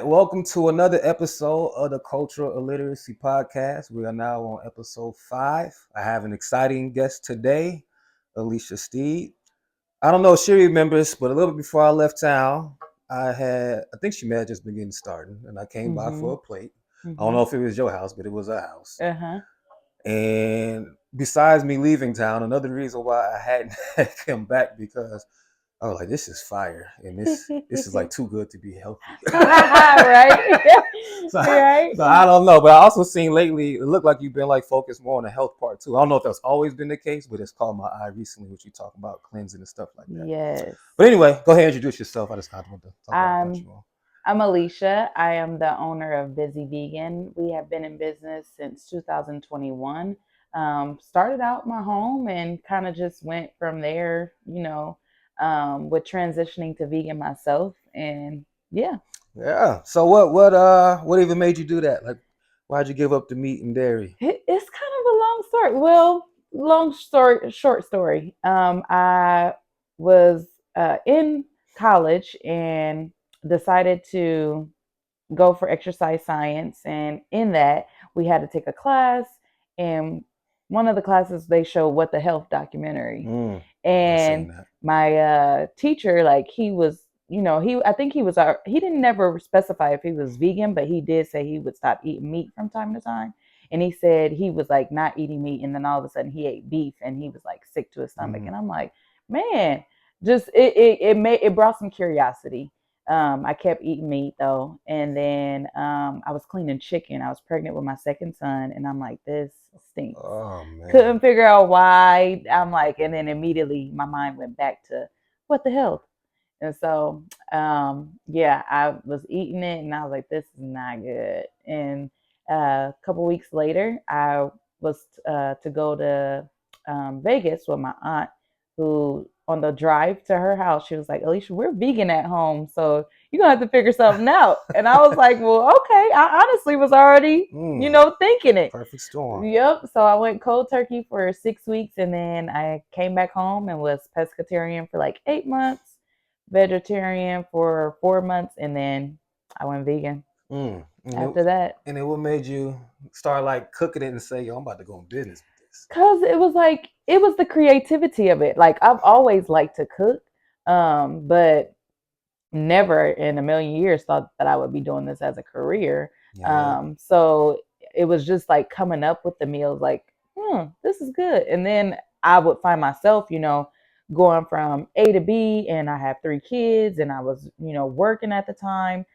Welcome to another episode of the Cultural Illiteracy Podcast. We are now on episode 5. I have an exciting guest today, Alecia Steed. I don't know if she remembers, but a little bit before I left town, I think she may have just been getting started, and I came by for a Mhm. plate. I don't know Mhm. if it was your house, but it was a house. Uh-huh. And besides me leaving town, another reason why I hadn't come back because I was like, this is fire, and this is like too good to be healthy. Right. so, Right. so I don't know, but I also seen lately it looked like you've been like focused more on the health part too. I don't know if that's always been the case, but it's caught my eye recently, which you talk about cleansing and stuff like that. Yes. But anyway, go ahead and introduce yourself. I just kind of want to talk about what I'm you on. I'm Alecia. I am the owner of Busy Vegan. We have been in business since 2021. Started out my home and kind of just went from there, with transitioning to vegan myself. And yeah. Yeah. So what even made you do that? Like, why'd you give up the meat and dairy? It's kind of a long story. Well, long story, short story. I was in college and decided to go for exercise science, and in that we had to take a class, and one of the classes they showed What the Health documentary, I seen and that. my teacher, like, he was, he, I think he was our, he didn't never specify if he was vegan, but he did say he would stop eating meat from time to time. And he said he was like not eating meat, and then all of a sudden he ate beef and he was like sick to his stomach. Mm. And I'm like, man, just it brought some curiosity. I kept eating meat though, and then I was cleaning chicken. I was pregnant with my second son, and I'm like, this stinks. Oh man. Couldn't figure out why. I'm like, and then immediately my mind went back to what the hell. And so, yeah, I was eating it, and I was like, this is not good. And a couple weeks later, I was to go to Vegas with my aunt, who on the drive to her house, she was like, Alecia, we're vegan at home, so you're gonna have to figure something out. And I was like, well, okay. I honestly was already, Mm. thinking it. Perfect storm. Yep. So I went cold turkey for 6 weeks, and then I came back home and was pescatarian for like 8 months, vegetarian for 4 months, and then I went vegan Mm. after that. And then what made you start like cooking it and say, yo, I'm about to go in business with this? Cause it was like it was the creativity of it. Like, I've always liked to cook, but never in a million years thought that I would be doing this as a career. Yeah. So it was just like coming up with the meals, like, this is good. And then I would find myself, going from A to B, and I have 3 kids, and I was, working at the time.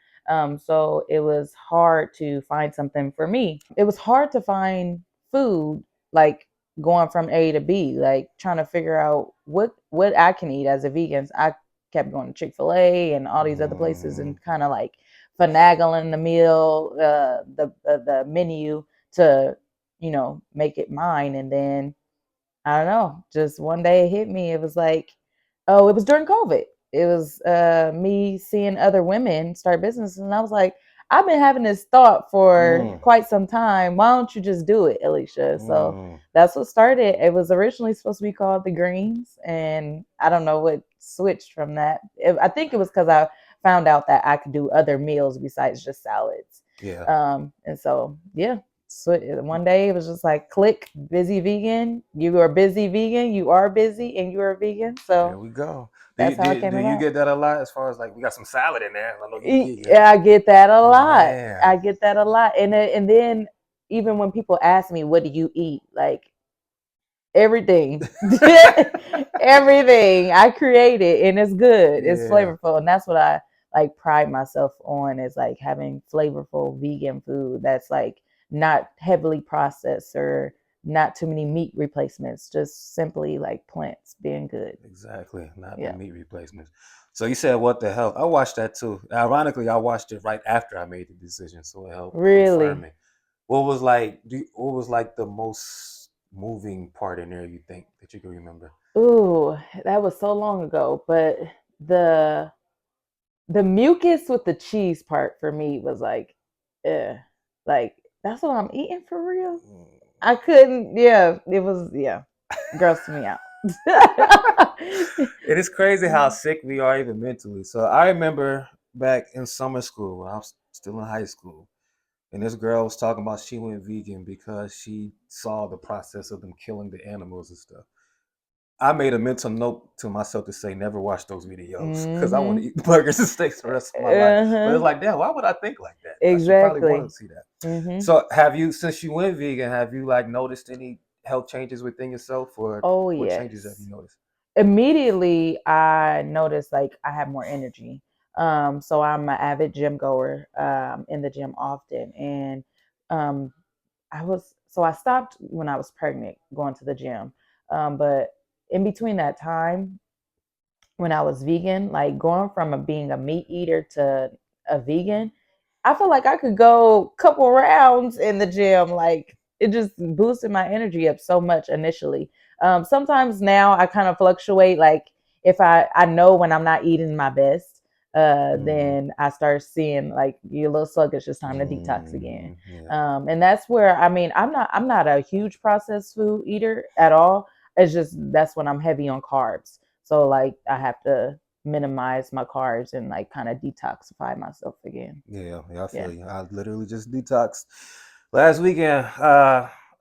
So it was hard to find something for me. It was hard to find food, like going from A to B, like trying to figure out what I can eat as a vegan. I kept going to Chick-fil-A and all these other places Mm. and kind of like finagling the meal, the menu to, make it mine. And then I don't know, just one day it hit me. It was like, oh, it was during COVID. It was me seeing other women start businesses, and I was like, I've been having this thought for Mm. quite some time. Why don't you just do it, Alecia? So Mm. that's what started. It was originally supposed to be called The Greens, and I don't know what switched from that. I think it was because I found out that I could do other meals besides just salads. Yeah. And so, yeah. So one day it was just like, click, busy vegan. You are busy vegan. You are busy, and you are vegan. There So we go. that's how it Do came you about. get that a lot as far as like we got some salad in there? I know you vegan. Yeah, I get that a lot. Man. I get that a lot. And then even when people ask me, what do you eat? Like, everything. Everything I create it, and it's good. It's Yeah. flavorful, and that's what I like pride myself on, is like having flavorful vegan food that's like not heavily processed or not too many meat replacements, just simply like plants being good. Exactly. Not the Yeah. meat replacements. So you said what the hell? I watched that too. Ironically, I watched it right after I made the decision, so it helped confirm Really. me. What was like the most moving part in there you think that you can remember? Ooh, that was so long ago, but the the mucus with the cheese part for me was like, eh, like, that's what I'm eating for real. Mm. I couldn't. Yeah, it was. Yeah, grossed me out. It is crazy how sick we are even mentally. So I remember back in summer school when I was still in high school, and this girl was talking about she went vegan because she saw the process of them killing the animals and stuff. I made a mental note to myself to say never watch those videos because I want to Mm-hmm. eat burgers and steaks the rest of my life. But it's Uh-huh. like, damn, why would I think like that? I should probably want Exactly. to see that. Mm-hmm. So, have you, since you went vegan, have you like noticed any health changes within yourself, or Oh what changes have yes. you noticed? Immediately I noticed like I have more energy. So I'm an avid gym goer, in the gym often. And um I stopped when I was pregnant going to the gym. But in between that time, when I was vegan, like going from being a meat eater to a vegan, I feel like I could go a couple rounds in the gym. Like it just boosted my energy up so much initially. Sometimes now I kind of fluctuate. Like if I know when I'm not eating my best, Mm-hmm. then I start seeing like you're a little sluggish. It's time to detox again. Mm-hmm. Yeah. And that's where I mean I'm not a huge processed food eater at all. It's just that's when I'm heavy on carbs. So like I have to minimize my carbs and like kind of detoxify myself again. Yeah, yeah, I Yeah. feel you. I literally just detoxed last weekend.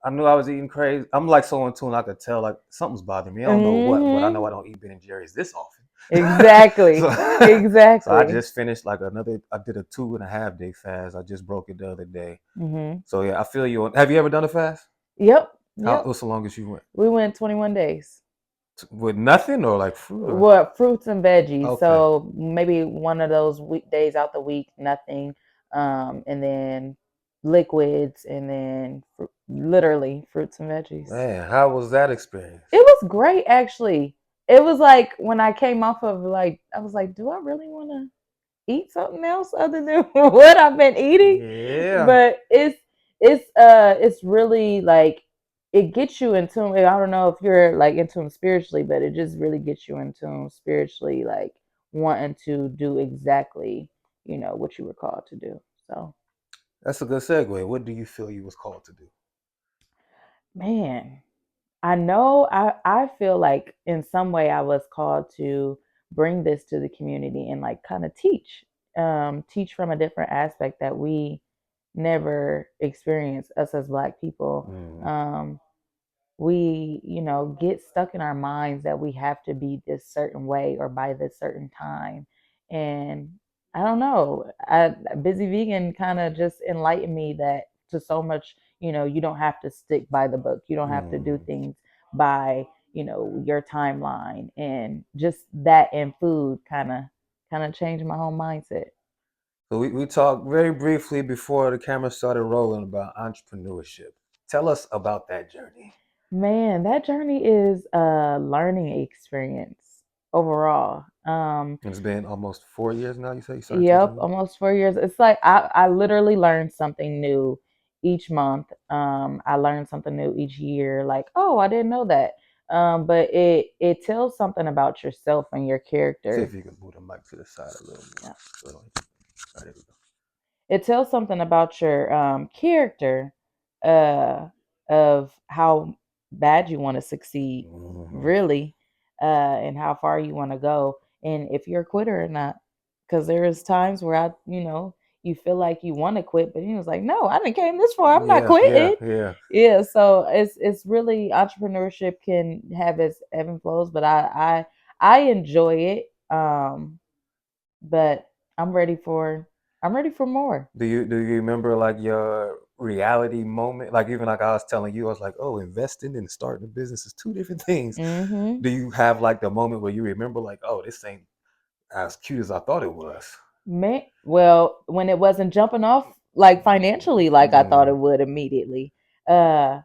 I knew I was eating crazy. I'm like so in tune. I could tell like something's bothering me. I don't know what, but I know Hmm. I don't eat Ben and Jerry's this often. So, Exactly. so I Exactly. just finished like another. I did a 2.5 day fast. I just broke it the other day. Hmm. So yeah, I feel you. Have you ever done a fast? Yep. How? Yep. What's the longest you went? We went 21 days. With nothing or like fruit or? What fruits and veggies? Okay. So maybe one of those weekdays out the week, nothing, and then liquids, and then literally fruits and veggies. Man, how was that experience? It was great, actually. It was like when I came off of like, I was like, do I really want to eat something else other than what I've been eating? Yeah. But it's really like it gets you in tune. I don't know if you're like in tune spiritually, but it just really gets you in tune spiritually, like wanting to do exactly, what you were called to do. So That's a good segue. What do you feel you was called to do? man, I know I feel like in some way I was called to bring this to the community and like kind of teach from a different aspect that we never experience us as Black people. Mm. We, get stuck in our minds that we have to be this certain way or by this certain time. And I don't know, Busy Vegan kind of just enlightened me that to so much, you don't have to stick by the book. You don't have to do Mm. things by, your timeline. And just that in food kind of changed my whole mindset. So we talked very briefly before the camera started rolling about entrepreneurship. Tell us about that journey. Man, that journey is a learning experience overall. It's been almost 4 years now. You say you started Yep, 2021. almost 4 years. It's like I literally learned something new each month. I learned something new each year. Like, oh, I didn't know that. But it tells something about yourself and your See if character. you can move the mic to the side a little more. Yeah. So it don't- there we go. It tells something about your character, uh, of how bad you want to succeed, Mm-hmm. really, and how far you want to go, and if you're a quitter or not. Because there is times where you feel like you want to quit, but he was like, "No, I didn't came this far. I'm not Yeah, yeah, quitting." yeah. Yeah, so it's really entrepreneurship can have its ebb and flows, but I enjoy it. But I'm ready for I'm ready for more. Do you remember like your reality moment? Like even like I was telling you, I was like, oh, investing and starting a business is two different things. Hmm. Do you have like the moment where you remember like, oh, this ain't as cute as I thought it was? Well, when it wasn't jumping off like financially, like I thought Mm. it would immediately. Uh,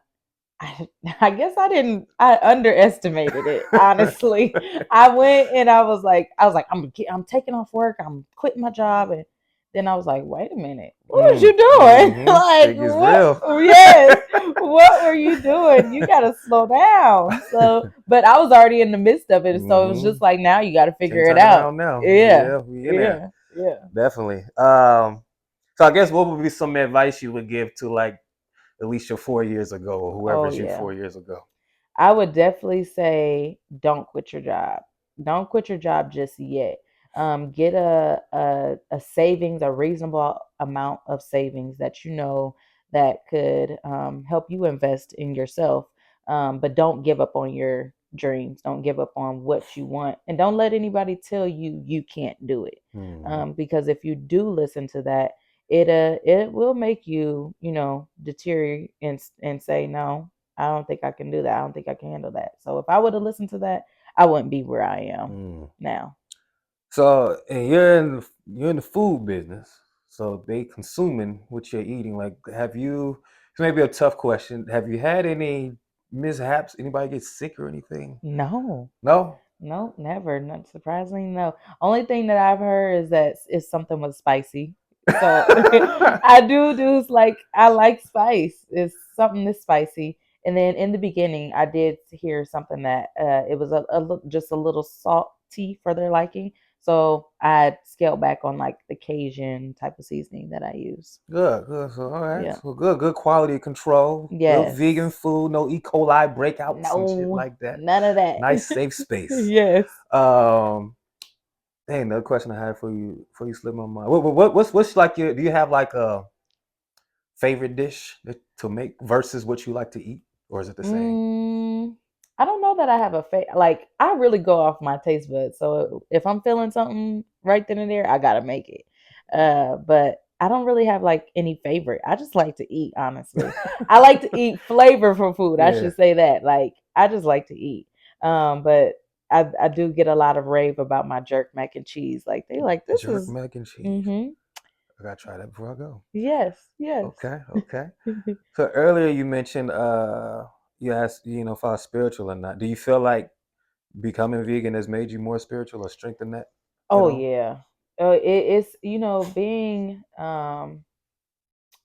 I, I guess I underestimated it. Honestly, I went and I was like, I'm taking off work. I'm quitting my job, and then I was like, wait a minute, what was Mm. you doing? Mm-hmm. Like Shit gets what? real. Yes, what were you doing? You got to slow down. So, but I was already in the midst of it, so it was Mm-hmm. just like now you got to Can't figure it turn out. around now. Yeah, Yeah, we in there. yeah, yeah. Definitely. So I guess what would be some advice you would give to like Alicia 4 years ago or Oh whoever's you yeah. 4 years ago? I would definitely say don't quit your job. Don't quit your job just yet. Get a savings, a reasonable amount of savings that you know that could help you invest in yourself. But don't give up on your dreams. Don't give up on what you want, and don't let anybody tell you you can't do it. Mm-hmm. Because if you do listen to that, it will make you, you know, deteriorate and say no. I don't think I can do that. I don't think I can handle that. So if I would have listened to that, I wouldn't be where I am Mm. now. So, and you're in the food business, so they consuming what you're eating. Like, have you? This may be a tough question. Have you had any mishaps? Anybody get sick or anything? No, No. no, never. Not surprisingly, no. Only thing that I've heard is that if something was spicy. So I do like I like spice. It's something this spicy. And then in the beginning, I did hear something that it was just a little salty for their liking. So I scaled back on like the Cajun type of seasoning that I use. Good, good. So, all right. Yeah. So, good quality control. Good vegan Yes. food. No E. coli breakouts and shit No, like that. none of that. Nice, safe space. Yes. Um, Hey, another question I had for you before you slip my mind. What's like your? Do you have like a favorite dish to make versus what you like to eat, or is it the same? Mm, I don't know that I have a like I really go off my taste buds. So if I'm feeling something right then and there, I gotta make it. But I don't really have like any favorite. I just like to eat, honestly. I like to eat flavorful food. I Yeah, should say that. Like I just like to eat. But I do get a lot of rave about my jerk mac and cheese. Like they like this jerk is mac and cheese. mm-hmm. I gotta try that before I go. Yes, yes. Okay, okay. So earlier you mentioned you asked if I was spiritual or not. Do you feel like becoming vegan has made you more spiritual or strengthened that at Oh all? yeah. It's you know being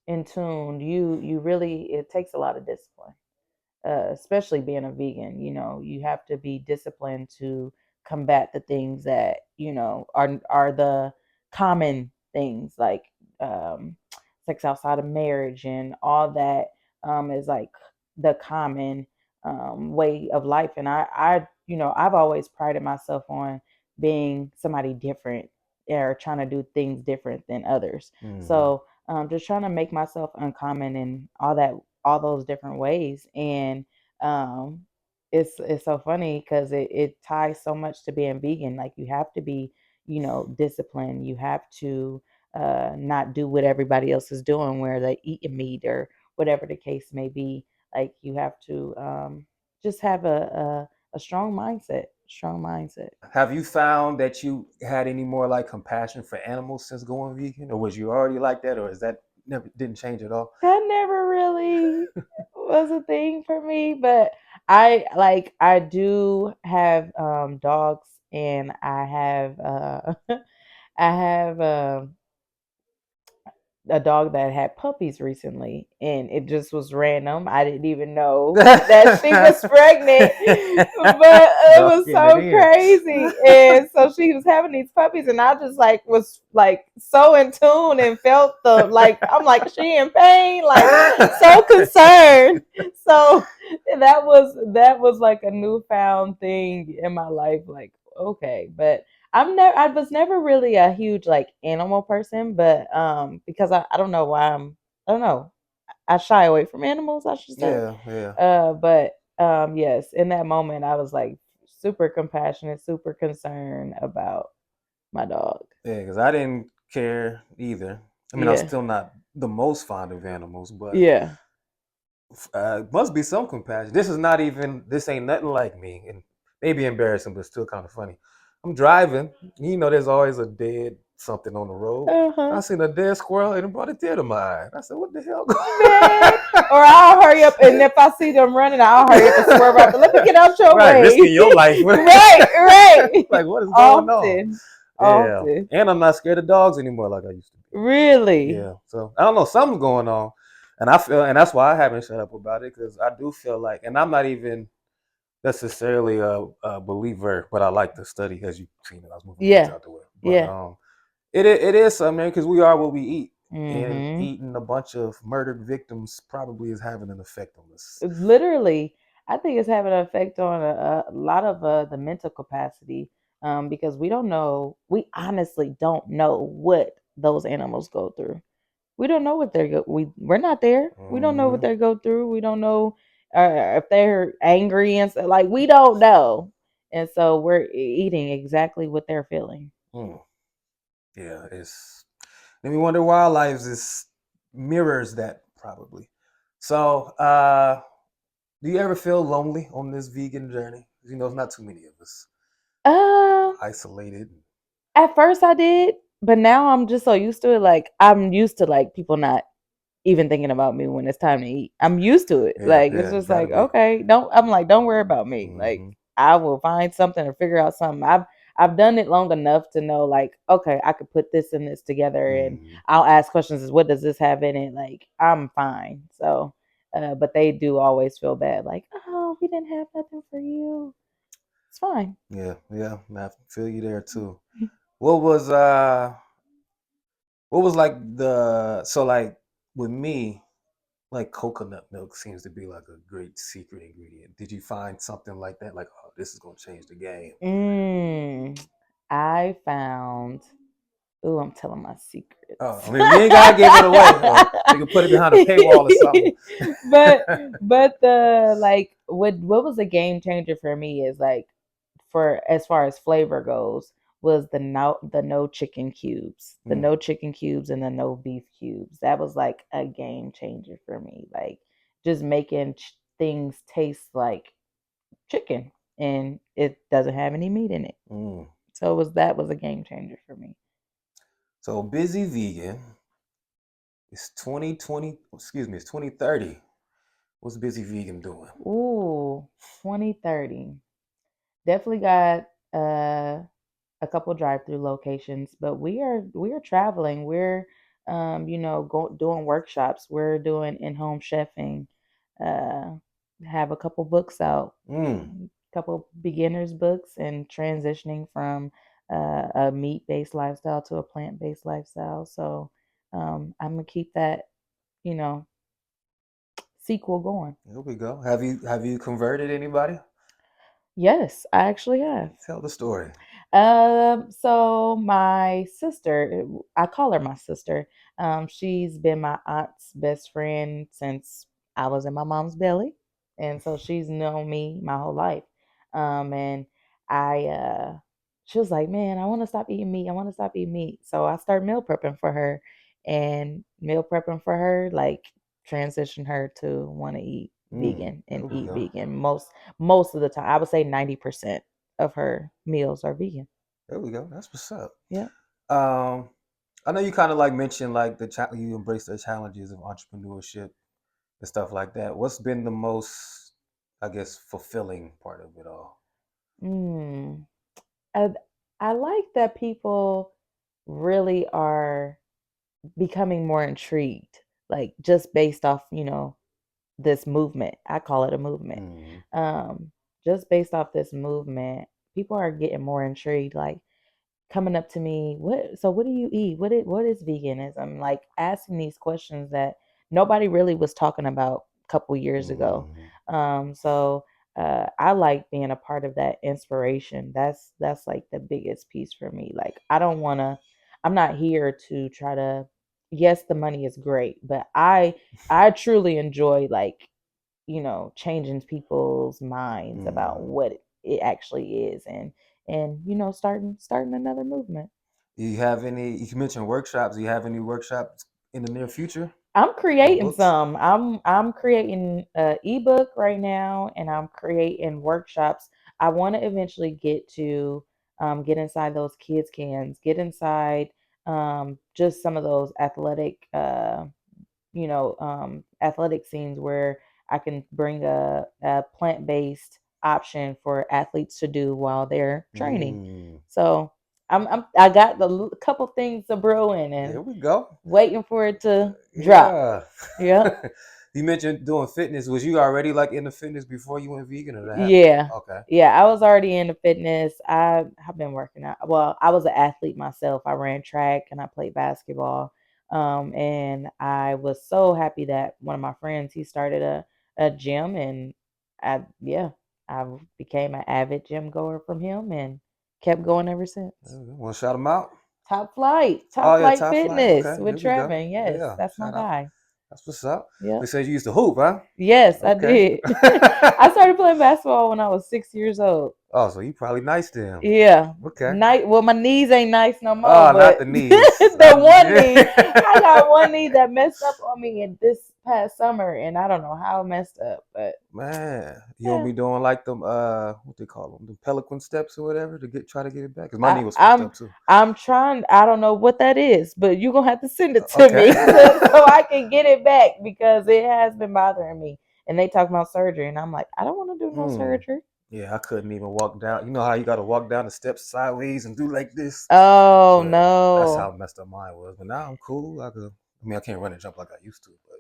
in tune. You really it takes a lot of discipline, especially being a vegan. You know, you have to be disciplined to combat the things that are the common things like um, sex outside of marriage and all that is like the common way of life. And I've always prided myself on being somebody different or trying to do things different than others. Mm-hmm. So just trying to make myself uncommon in all those different ways. And um it's so funny because it ties so much to being vegan. Like you have to be, disciplined. You have to not do what everybody else is doing where they eating meat or whatever the case may be. Like you have to just have a strong mindset. Have you found that you had any more like compassion for animals since going vegan, or was you already like that, or is that never didn't change at all? That never really was a thing for me, but I do have dogs, and I have I have a dog that had puppies recently, and it just was random. I didn't even know that she was pregnant, but it was Ducking it so in. crazy. And so she was having these puppies, and I just like was like so in tune and felt the like I'm like she in pain, like so concerned. So that was like a newfound thing in my life. Like okay, but I was never really a huge like animal person, but because I don't know why I don't know. I shy away from animals, I should say. Yeah, yeah, But yes, in that moment I was like super compassionate, super concerned about my dog. yeah. Because I didn't care either. I mean, I'm Yeah. still not the most fond of animals, but Yeah. must be some compassion. This is not even. This ain't nothing like me, and maybe embarrassing, but still kind of funny. I'm driving. There's always a dead something on the road. I Uh-huh. seen a dead squirrel and it brought a tear to my eye. I said, "What the hell?" Man. Or I'll hurry up, and if I see them running, I'll hurry up and swerve out. Let me get out your Right, way. risking your life. Right, right. Like, what is going on? Often. Yeah, Often. and I'm not scared of dogs anymore like I used to be. Really? Yeah, so I don't know, something's going on, and I feel, and that's why I haven't shut up about it because I do feel like, and I'm not even necessarily a believer, but I like to study, as you've seen. I was moving lights Yeah. out the way, but Yeah. it is something because we are what we eat, and Mm-hmm. eating a bunch of murdered victims probably is having an effect on us. Literally, I think it's having an effect on a lot of the mental capacity. because we don't know. We honestly don't know what those animals go through. We don't know what we're not there. We don't know what Hmm. they go through. We don't know if they're angry and stuff. Like we don't know, and so we're eating exactly what they're feeling. Mm. Yeah, it's. Then we wonder wildlife is mirrors that probably. So, do you ever feel lonely on this vegan journey? You know, it's not too many of us Uh, isolated. at first I did, but now I'm just so used to it. Like I'm used to like people not even thinking about me when it's time to eat. I'm used to it. Yeah, Like it's yeah, just gotta like be. okay, don't I'm like don't worry about me. Like Hmm. I will find something or figure out something. I've done it long enough to know like okay, I could put this and this together and Hmm. I'll ask questions as what does this have in it? Like I'm fine. So but they do always feel bad like, "Oh, we didn't have nothing for you." It's fine. Yeah, yeah, I feel you there too. What was like the so like with me, like coconut milk seems to be like a great secret ingredient. Did you find something like that? Like, oh, this is gonna change the game. Mm, I found. Ooh, I'm telling my Oh, I secrets. mean, you ain't gotta give it away, or you can put it behind a paywall or something. but the like what was a game changer for me is like for as far as flavor goes was the no chicken cubes. The Mm, no chicken cubes and the no beef cubes. That was like a game changer for me. Like just making things taste like chicken and it doesn't have any meat in it. mm. So that was a game changer for me. So busy vegan. It's 2020. Excuse me. It's 2030. What's busy vegan doing? Ooh, 2030. Definitely got a couple drive-through locations, but we are traveling. We're doing workshops. We're doing in-home chefing. Uh, have a couple books out, Mm, couple beginners books, and transitioning from a meat-based lifestyle to a plant-based lifestyle. So I'm gonna keep that you know sequel going. here we go. Have you converted anybody? Yes, I actually have. Tell the story. So my sister, I call her my sister. She's been my aunt's best friend since I was in my mom's belly, and so she's known me my whole life. And I, she was like, "Man, I want to stop eating meat. I want to stop eating meat." So I started meal prepping for her, and meal prepping for her like transitioned her to want to eat vegan There and we eat go. vegan most of the time. I would say 90% of her meals are vegan. There we go. That's what's up. Yeah. Um, I know you kind of like mentioned like you embrace the challenges of entrepreneurship and stuff like that. What's been the most, I guess, fulfilling part of it all? Mm. I, I like that people really are becoming more intrigued, like just based off, this movement. I call it a movement. Mm-hmm. Um, just based off this movement, people are getting more intrigued. Like, coming up to me, what do you eat? What is veganism? Like asking these questions that nobody really was talking about a couple years ago. Mm-hmm. So I like being a part of that inspiration. That's like the biggest piece for me. Like I'm not here to try to yes, the money is great, but I truly enjoy like, changing people's minds about Mm-hmm. what it actually is and starting another movement. Do you have any? You mentioned workshops. Do you have any workshops in the near future I'm or creating books? some. I'm creating a ebook right now, and I'm creating workshops. I want to eventually get inside those kids cans, get inside just some of those athletic scenes where I can bring a plant based option for athletes to do while they're training. Mm, So I got couple things to brewing there and we go. waiting for it to drop. Yeah. Yep. You mentioned doing fitness. Was you already like into fitness before you went vegan, or that happened? Yeah. Okay. Yeah, I was already into fitness. I have been working out. Well, I was an athlete myself. I ran track and I played basketball. And I was so happy that one of my friends he started a gym and I became an avid gym goer from him and kept going ever since. Want to shout them out? Top Oh yeah, flight top flight. fitness Okay, with there we go. Trevin. Yes, Yeah, that's my shout out. guy. That's what's up. They Yep. said you used to hoop, huh? Yes, I Okay. did. I started playing basketball when I was 6 years old. Oh, so you probably nice to him. Yeah. Okay. Night. Well, my knees ain't nice no more, Oh, not but the knees. the one knee, I got one knee that messed up on me in this past summer, and I don't know how it messed up, but Man, you don't yeah. be doing like them what they call them, the pelican steps or whatever to try to get it back. Cause my I, knee was fucked I'm up too. I'm trying. I don't know what that is, but you're gonna have to send it to Okay. me so I can get it back because it has been bothering me. And they talk about surgery, and I'm like, I don't want to do no Hmm. surgery. Yeah, I couldn't even walk down. You know how you got to walk down the steps sideways and do like this, Oh but that's how no! messed up mine was. But now I'm cool. I mean, I can't run and jump like I used to, but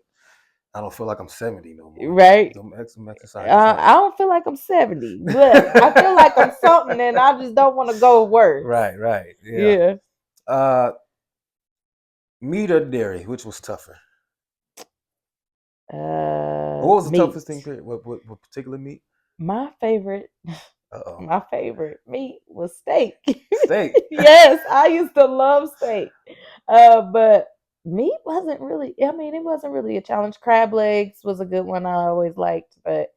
I don't feel like I'm 70 no more. Right? Them exercises help. I don't feel like I'm 70, but I feel like I'm something, and I just don't want to go worse. Right, right, yeah. Yeah. Uh, Meat or dairy, which was tougher? What was the Meat. toughest thing? Period? What particular meat? My favorite, Uh oh, my favorite meat was steak. steak. Yes, I used to love steak. But meat wasn't really. I mean, it wasn't really a challenge. Crab legs was a good one I always liked, but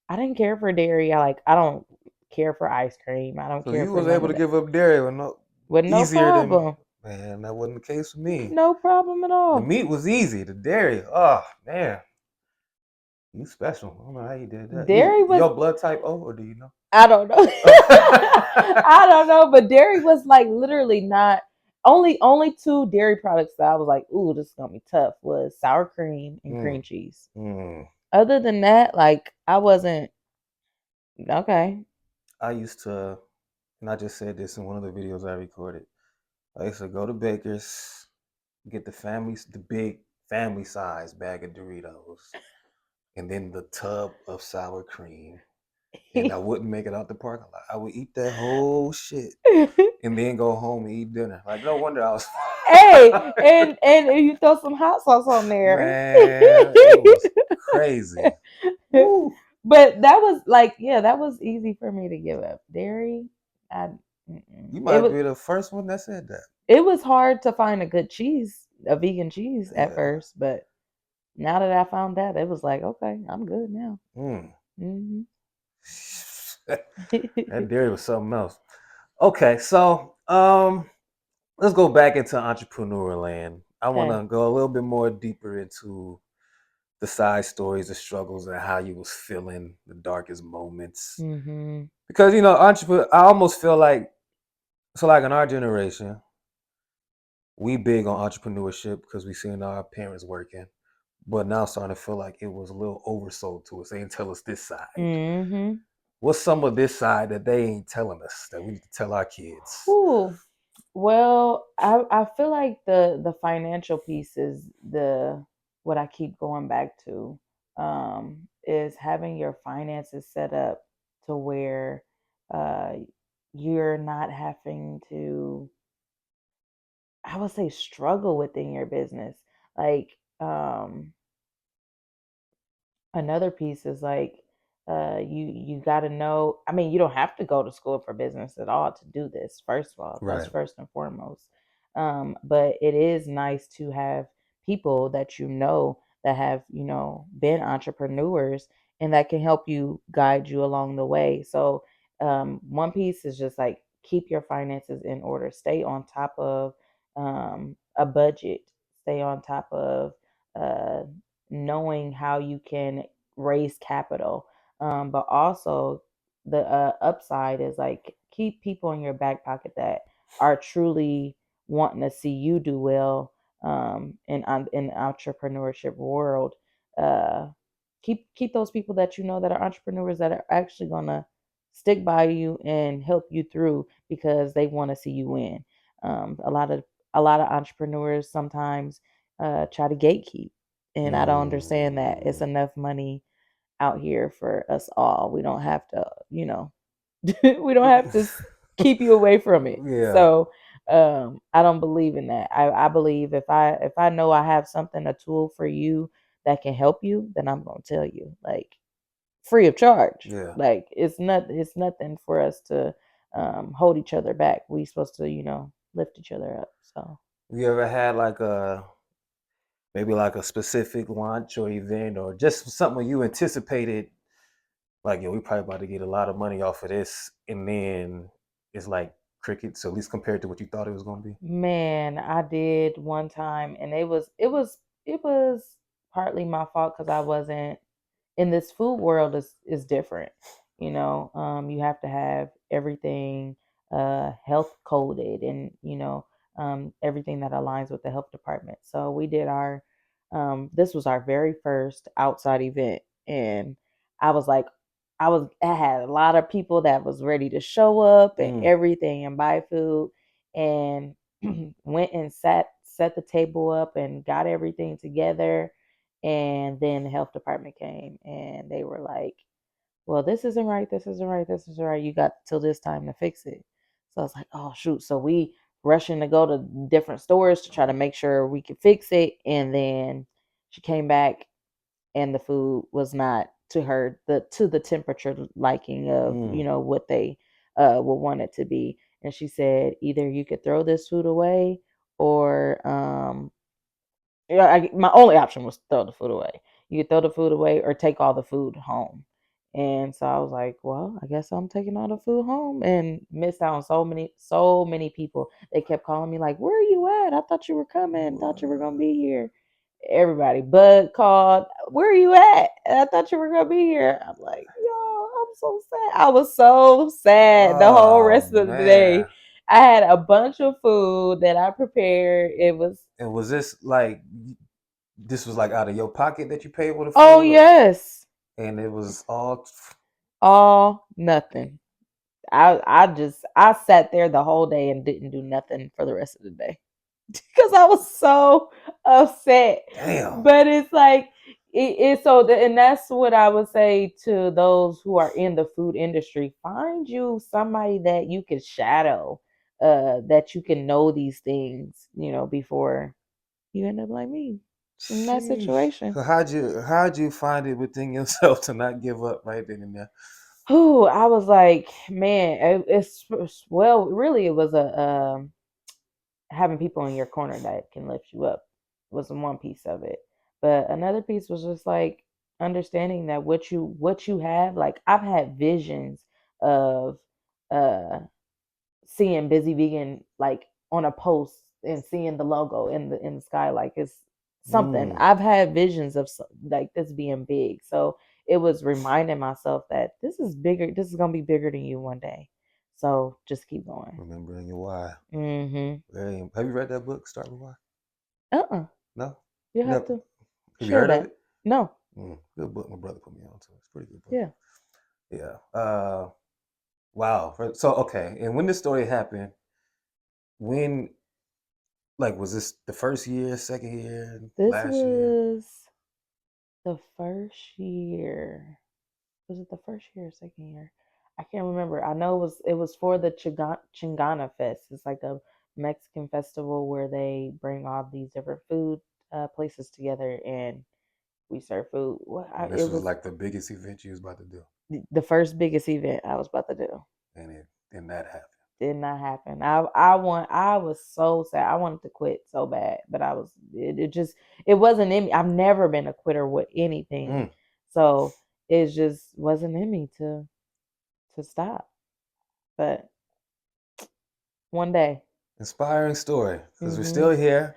I didn't care for dairy. I don't care for ice cream. I don't So care you for was none able of to that. give up dairy with no With no easier than problem. man. That wasn't the case for me. No problem at The all. meat was easy. The dairy, oh man, you special. I don't know how you did that. Dairy was Your blood type O, or do you know? I don't know. I don't know, but dairy was like literally not only two dairy products that I was like, ooh, this is gonna be tough was sour cream and cream Mm, cheese. mm. Other than that, like I wasn't okay. I used to, and I just said this in one of the videos I recorded. I used to go to Baker's, get the big family size bag of Doritos, and then the tub of sour cream. And I wouldn't make it out the parking lot. I would eat that whole shit and then go home and eat dinner. Like no wonder I was Hey, and you throw some hot sauce on there. man, it was crazy. Woo. But that was like, yeah, that was easy for me to give up. Dairy, I, You it might was be the first one that said that. it was hard to find a good cheese, a vegan cheese at Yeah. first, but now that I found that, it was like, okay, I'm good now. Mm. Hmm. That dairy was something else. Okay, so let's go back into entrepreneur land. I want Okay. to go a little bit more deeper into the side stories, the struggles, and how you was feeling the darkest moments. Hmm. Because entrepreneur, I almost feel like like in our generation, we big on entrepreneurship because we seen our parents working, but now starting to feel like it was a little oversold to us. They didn't tell us this side. Hmm. What's some of this side that they ain't telling us that we need to tell our kids? Whew. Well, I feel like the financial piece is the what I keep going back to is having your finances set up to where uh you're not having to I would say struggle within your business. Like another piece is like you got to know, I mean, you don't have to go to school for business at all to do this. First of all, that's Right. first and foremost. But it is nice to have people that that have been entrepreneurs and that can help you guide you along the way. So one piece is just like keep your finances in order, stay on top of a budget, stay on top of uh, knowing how you can raise capital. But also the upside is like keep people in your back pocket that are truly wanting to see you do well in the entrepreneurship world. Uh, keep those people that you know that are entrepreneurs that are actually gonna stick by you and help you through because they want to see you win. A lot of entrepreneurs sometimes try to gatekeep, and I don't understand that. It's Mm. enough money out here for us all. We don't have to, we don't have to keep you away from it. Yeah. So I don't believe in that. I believe if I know I have something, a tool for you that can help you, then I'm gonna tell you, like free of charge. Yeah. Like it's nothing for us to hold each other back. We supposed to, lift each other up. So You ever had like a maybe like a specific lunch or event or just something you anticipated like, yo, we probably about to get a lot of money off of this, and then it's like crickets, at least compared to what you thought it was going to be. man, I did one time, and it was partly my fault because I wasn't in this food world is different. You have to have everything health coded, and everything that aligns with the health department. So we did our this was our very first outside event, and I was like, I had a lot of people that was ready to show up and Mm. everything and buy food, and went and set the table up and got everything together. And then the health department came and they were like, well, this isn't right, this isn't right, this isn't right. You got till this time to fix it. So I was like, oh shoot. So we rushing to go to different stores to try to make sure we could fix it. And then she came back and the food was not to the temperature liking of, Mm. what they would want it to be. And she said, either you could throw this food away, or yeah, my only option was throw the food away. You could throw the food away or take all the food home. And so I was like, well, I guess I'm taking all the food home, and missed out on so many people. They kept calling me like, where are you at? I thought you were coming. Thought you were going to be here. Everybody. Bud called, where are you at? I thought you were going to be here. I'm like, yo, I'm so sad. I was so sad the whole Oh rest of the man! day. I had a bunch of food that I prepared. It was, And was this like this was like out of your pocket that you paid for the oh, food, or, yes, and it was all all nothing. I sat there the whole day and didn't do nothing for the rest of the day because I was so upset. damn. But it's like it's and that's what I would say to those who are in the food industry. Find you somebody that you can shadow, that you can know these things, before you end up like me in that Sheesh. situation. So how'd you find it within yourself to not give up right then and there? Who I was like, man, well, really, it was a having people in your corner that can lift you up was one piece of it. But another piece was just like understanding that what you have, like I've had visions of uh seeing Busy Vegan like on a post and seeing the logo in the sky, like it's something. Mm. I've had visions of like this being big. So it was reminding myself that this is bigger, this is going to be bigger than you one day. So just keep going. Remembering your why. Mhm. Have you read that book, Start with Why? Uh-uh. No? You You have never, to have you share heard of that. it? No. Good book. My brother put me on to it. It's a pretty good book. Yeah. Yeah. Wow. So okay. And when this story happened, when like was this the first year, second year, This last year? was the first year. Was it the first year or second year? I can't remember. I know it was for the Chingana Fest. It's like a Mexican festival where they bring all these different food places together, and we serve food. And this It was was like the biggest event you was about to do. the first biggest event I was about to do. And that happened. Did not happen. I was so sad. I wanted to quit so bad, but it just it wasn't in me. I've never been a quitter with anything. Mm. So it just wasn't in me to stop. But one day. Inspiring story. Because we're still Mhm. here.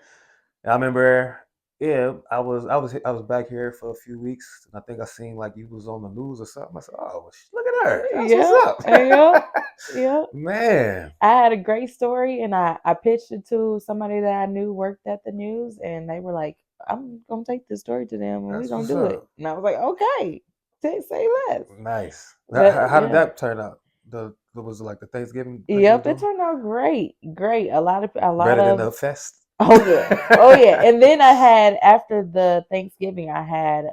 I remember, yeah, I was back here for a few weeks, and I think I seen like you was on the news or something. I said, "Oh, look at her! That's what's Yeah. Yeah. up, Yeah. man." I had a great story, and I pitched it to somebody that I knew worked at the news, and they were like, I'm gonna take this story to them and we're That's gonna what's do it. up. And I was like, okay, say less. Nice. But How did yeah. that turn out? The was it like the Thanksgiving place you were Yep, it doing turned out great. Great. A lot better than of the fest. oh yeah. Oh yeah. And then I had after the Thanksgiving I had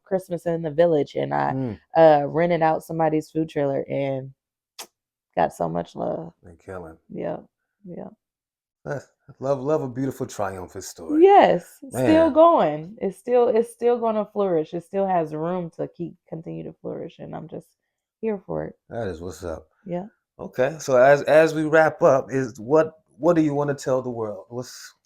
Christmas in the village, and I Mm, rented out somebody's food trailer and got so much love. and killing. Yep. Yep. That's, love a beautiful triumphant story, Yes, still man. going. It's still going to flourish. It still has room to continue to flourish, and I'm just here for it. That is what's up. Yeah. Okay. So as we wrap up, is what do you want to tell the world?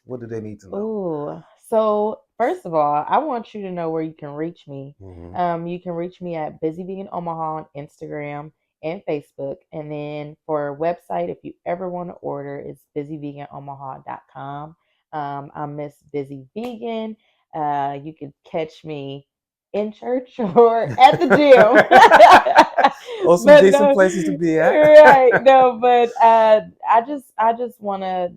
What do they need to know? Ooh. So first of all, I want you to know where you can reach me. Hmm. You can reach me at Busy Vegan Omaha on Instagram and Facebook. And then for a website, if you ever want to order, it's busy-vegan-omaha.com. I'm Miss Busy Vegan. You can catch me in church or at the gym. Oh, some But decent no, places to be at. right, no, but I just want to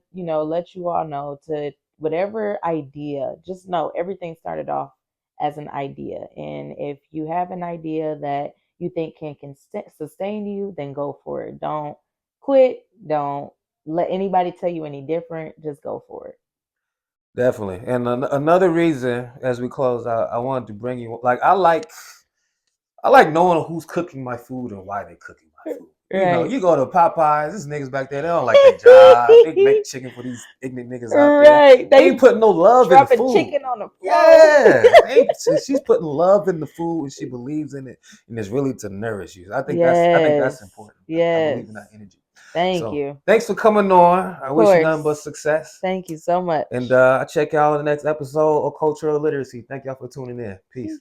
let you all know to whatever idea, just know everything started off as an idea. And if you have an idea that you think can sustain you, then go for it. Don't quit. Don't let anybody tell you any different. Just go for it. Definitely. And another reason, as we close out, I wanted to bring you like I like knowing who's cooking my food and why they're cooking my food. You know, Right. you go to Popeyes, these niggas back there, they don't like their job. They make chicken for these ignorant niggas out there. Right. They ain't They putting no love in the dropping food. chicken on the floor. Yeah, she's putting love in the food and she believes in it, and it's really to nourish you. I think that's Yes. important. I Yes. believe in that energy. Thank So you. thanks for coming on. I Of wish you nothing but course. success. Thank you so And much. I check y'all in the next episode of Cultural Literacy. Thank y'all for tuning in. Peace.